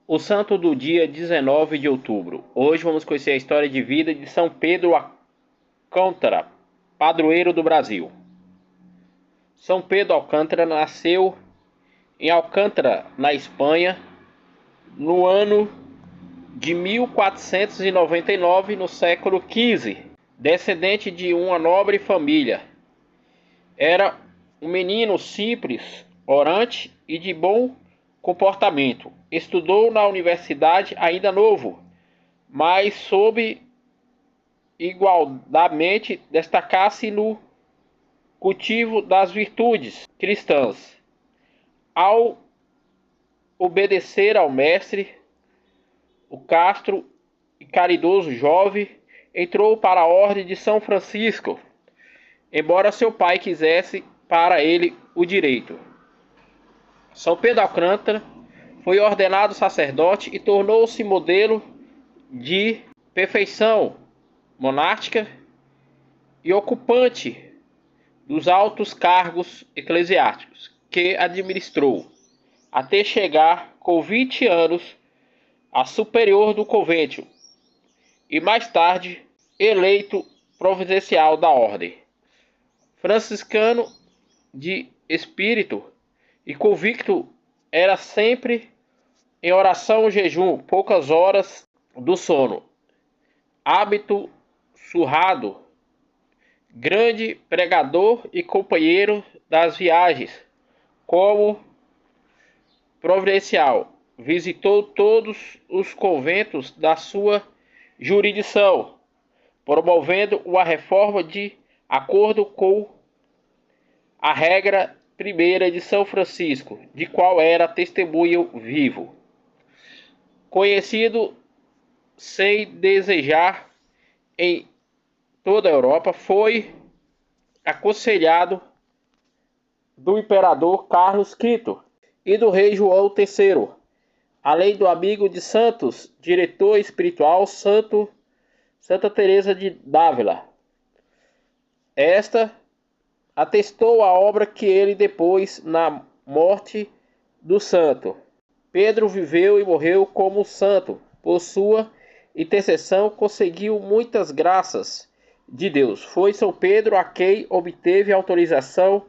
O santo do dia 19 de outubro. Hoje vamos conhecer a história de vida de São Pedro Alcântara, padroeiro do Brasil. São Pedro Alcântara nasceu em Alcântara, na Espanha, no ano de 1499, no século XV, descendente de uma nobre família. Era um menino simples, orante e de bom comportamento. Estudou na universidade ainda novo, mas soube igualmente destacar-se no cultivo das virtudes cristãs. Ao obedecer ao mestre, o casto e caridoso jovem entrou para a ordem de São Francisco, embora seu pai quisesse para ele o direito. São Pedro Alcântara foi ordenado sacerdote e tornou-se modelo de perfeição monástica e ocupante dos altos cargos eclesiásticos que administrou, até chegar com 20 anos a superior do convento e mais tarde eleito providencial da ordem. Franciscano de espírito e convicto, era sempre em oração e jejum, poucas horas do sono. Hábito surrado, grande pregador e companheiro das viagens, como providencial. Visitou todos os conventos da sua jurisdição, promovendo uma reforma de acordo com a regra primeira de São Francisco, de qual era testemunho vivo. Conhecido sem desejar em toda a Europa, foi aconselhado do imperador Carlos V e do rei João III, além do amigo de santos, diretor espiritual Santa Teresa de Dávila. Esta atestou a obra que ele depois na morte do santo. Pedro viveu e morreu como santo. Por sua intercessão conseguiu muitas graças de Deus. Foi São Pedro a quem obteve autorização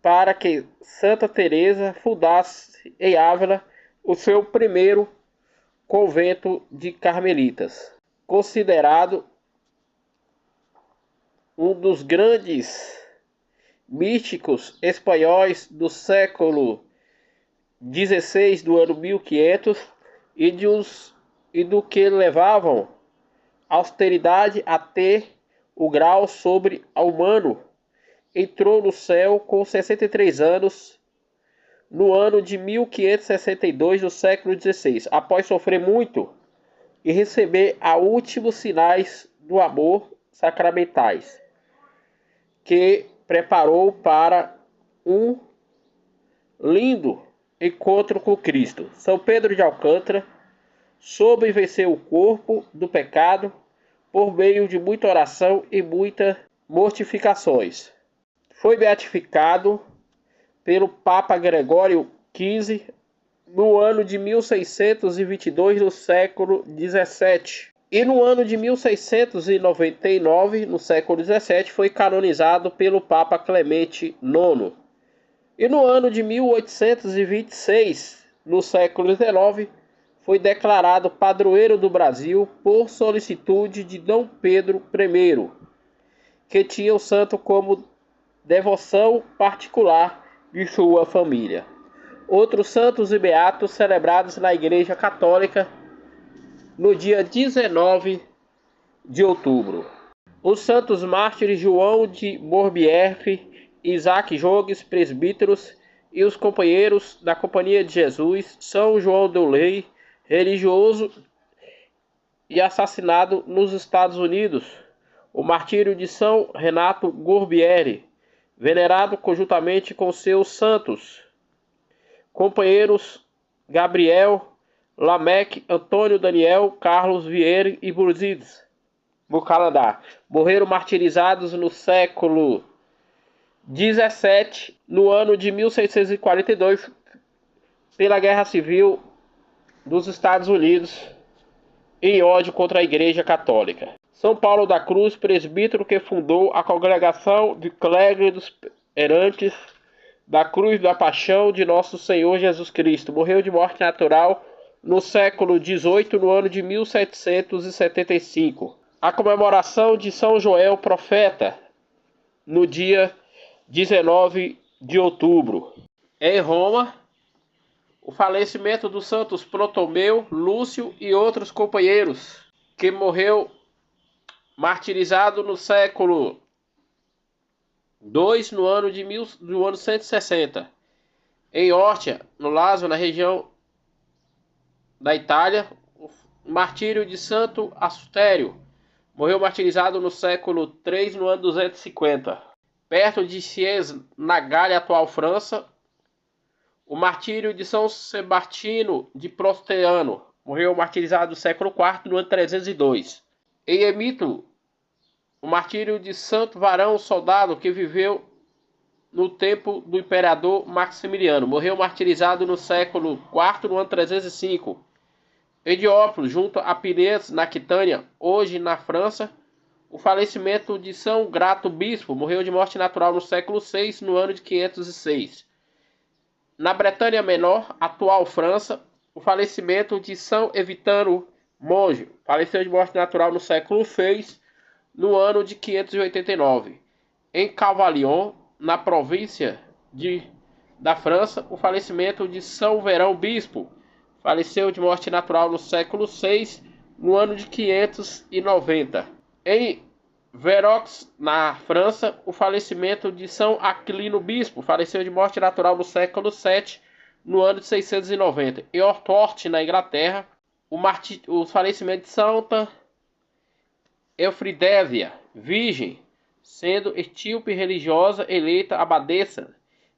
para que Santa Teresa fundasse em Ávila o seu primeiro convento de carmelitas, considerado um dos grandes místicos espanhóis do século XVI, do ano 1500, e do que levavam austeridade até o grau sobre-humano. Entrou no céu com 63 anos no ano de 1562 do século XVI, após sofrer muito e receber a últimos sinais do amor sacramentais, que preparou para um lindo encontro com Cristo. São Pedro de Alcântara soube vencer o corpo do pecado por meio de muita oração e muitas mortificações. Foi beatificado pelo Papa Gregório XV no ano de 1622 do século XVII. E no ano de 1699, no século XVII, foi canonizado pelo Papa Clemente IX. E no ano de 1826, no século XIX, foi declarado padroeiro do Brasil por solicitude de Dom Pedro I, que tinha o santo como devoção particular de sua família. Outros santos e beatos celebrados na Igreja Católica no dia 19 de outubro. Os santos mártires João de Morbierre, Isaac Jogues, presbíteros, e os companheiros da Companhia de Jesus, São João del Rei, religioso e assassinado nos Estados Unidos. O martírio de São Renato Gorbieri, venerado conjuntamente com seus santos companheiros Gabriel, Lameque, Antônio Daniel, Carlos Vieira e Burzides, no Canadá. Morreram martirizados no século XVII, no ano de 1642, pela Guerra Civil dos Estados Unidos em ódio contra a Igreja Católica. São Paulo da Cruz, presbítero que fundou a Congregação de Clérigos Errantes da Cruz da Paixão de Nosso Senhor Jesus Cristo. Morreu de morte natural no século XVIII, no ano de 1775. A comemoração de São Joel Profeta, no dia 19 de outubro. Em Roma, o falecimento dos santos Ptolomeu, Lúcio e outros companheiros, que morreu martirizado no século II, no ano de 160. Em Ortia, no Lazio, na região da Itália, o martírio de Santo Astério, morreu martirizado no século III, no ano 250. Perto de Sies, na Gália, atual França, o martírio de São Sebastiano de Prosteano, morreu martirizado no século IV, no ano 302. Em Emito, o martírio de Santo Varão Soldado, que viveu no tempo do imperador Maximiliano, morreu martirizado no século IV, no ano 305. Em Diópolis, junto a Pires, na Aquitânia, hoje na França, o falecimento de São Grato Bispo, morreu de morte natural no século VI, no ano de 506. Na Bretanha Menor, atual França, o falecimento de São Evitano Monge, faleceu de morte natural no século VI, no ano de 589. Em Cavalion, na província da França, o falecimento de São Verão Bispo, faleceu de morte natural no século VI, no ano de 590. Em Verox, na França, o falecimento de São Aquilino Bispo, faleceu de morte natural no século VII, no ano de 690. Em Ortort, na Inglaterra, o falecimento de Santa Eufridésia, virgem, sendo etíope religiosa, eleita abadesa,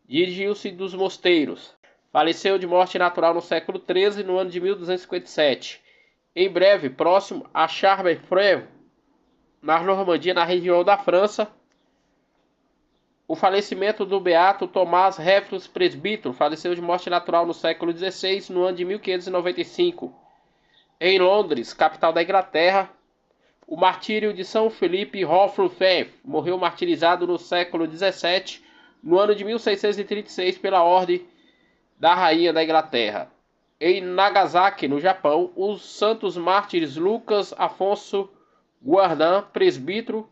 dirigiu-se dos mosteiros. Faleceu de morte natural no século XIII, no ano de 1257. Em breve, próximo a Charbonneuf, na Normandia, na região da França, o falecimento do beato Tomás Reflux Presbítero, faleceu de morte natural no século XVI, no ano de 1595. Em Londres, capital da Inglaterra, o martírio de São Felipe Hoffath, morreu martirizado no século XVII, no ano de 1636, pela ordem da Rainha da Inglaterra. Em Nagasaki, no Japão, os santos mártires Lucas Afonso Guardan, presbítero,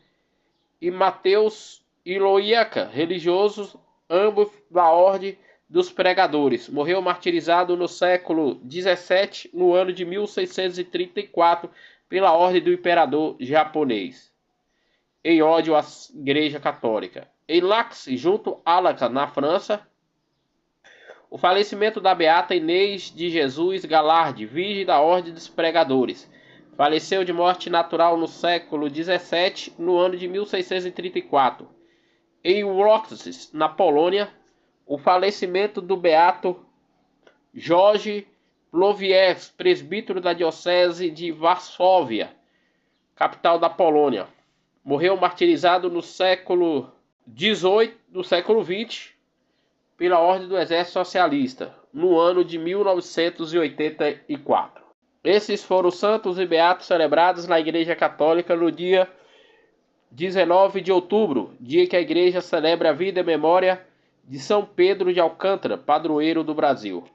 e Mateus Iloiaca, religiosos, ambos da ordem dos pregadores. Morreu martirizado no século XVII, no ano de 1634, pela ordem do imperador japonês, em ódio à Igreja Católica. Em Lax, junto a Alaca, na França, o falecimento da beata Inês de Jesus Galardi, virgem da ordem dos pregadores. Faleceu de morte natural no século XVII, no ano de 1634. Em Wrocław, na Polônia, o falecimento do beato Jorge Plowiecki, presbítero da diocese de Varsóvia, capital da Polônia. Morreu martirizado no século XVIII, no século XX, pela ordem do Exército Socialista, no ano de 1984. Esses foram os santos e beatos celebrados na Igreja Católica no dia 19 de outubro, dia que a Igreja celebra a vida e memória de São Pedro de Alcântara, padroeiro do Brasil.